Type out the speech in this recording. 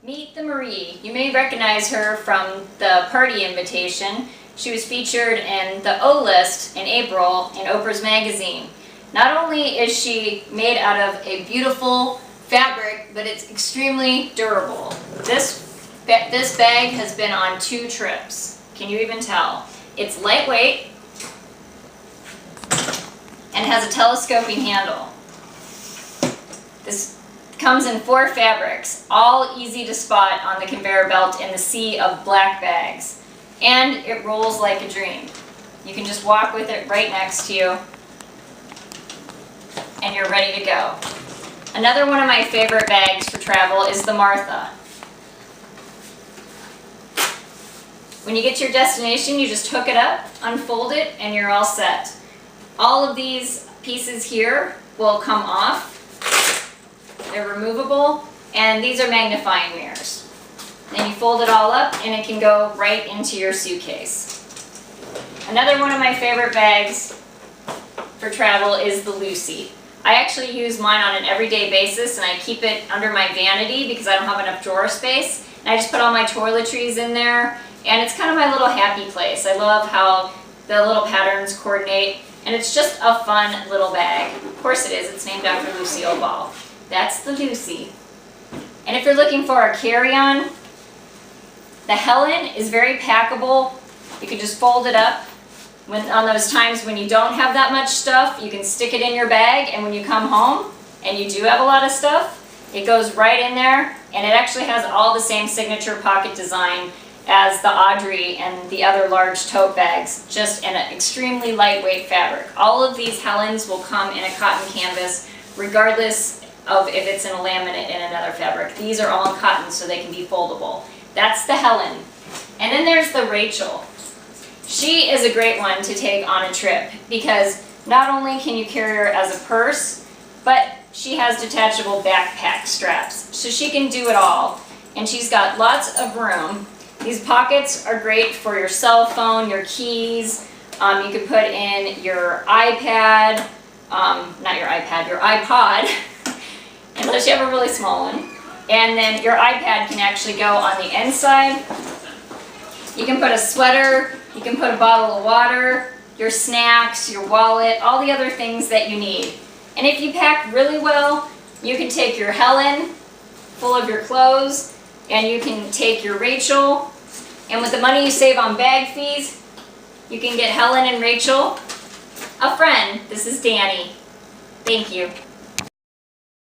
Meet the Marie. You may recognize her from the party invitation. She was featured in the O List in April in Oprah's magazine. Not only is she made out of a beautiful fabric, but it's extremely durable. This bag has been on 2 trips. Can you even tell? It's lightweight and has a telescoping handle. This comes in 4 fabrics, all easy to spot on the conveyor belt in the sea of black bags. And it rolls like a dream. You can just walk with it right next to you and you're ready to go. Another one of my favorite bags for travel is the Martha. When you get to your destination, you just hook it up, unfold it, and you're all set. All of these pieces here will come off. They're removable, and these are magnifying mirrors. Then you fold it all up, and it can go right into your suitcase. Another one of my favorite bags for travel is the Lucy. I actually use mine on an everyday basis, and I keep it under my vanity because I don't have enough drawer space. And I just put all my toiletries in there, and it's kind of my little happy place. I love how the little patterns coordinate, and it's just a fun little bag. Of course it is. It's named after Lucille Ball. That's the Lucy. And if you're looking for a carry-on, the Helen is very packable. You can just fold it up. On those times when you don't have that much stuff, you can stick it in your bag, and when you come home and you do have a lot of stuff, it goes right in there, and it actually has all the same signature pocket design as the Audrey and the other large tote bags, just in an extremely lightweight fabric. All of these Helens will come in a cotton canvas, regardless of if it's in a laminate in another fabric. These are all in cotton, so they can be foldable. That's the Helen. And then there's the Rachel. She is a great one to take on a trip because not only can you carry her as a purse, but she has detachable backpack straps, so she can do it all. And she's got lots of room. These pockets are great for your cell phone, your keys. You can put in your iPad, not your iPad, your iPod, unless you have a really small one. And then your iPad can actually go on the inside. You can put a sweater, you can put a bottle of water, your snacks, your wallet, all the other things that you need. And if you pack really well, you can take your Helen full of your clothes, and you can take your Rachel, and with the money you save on bag fees, you can get Helen and Rachel a friend. This is Danny. Thank you.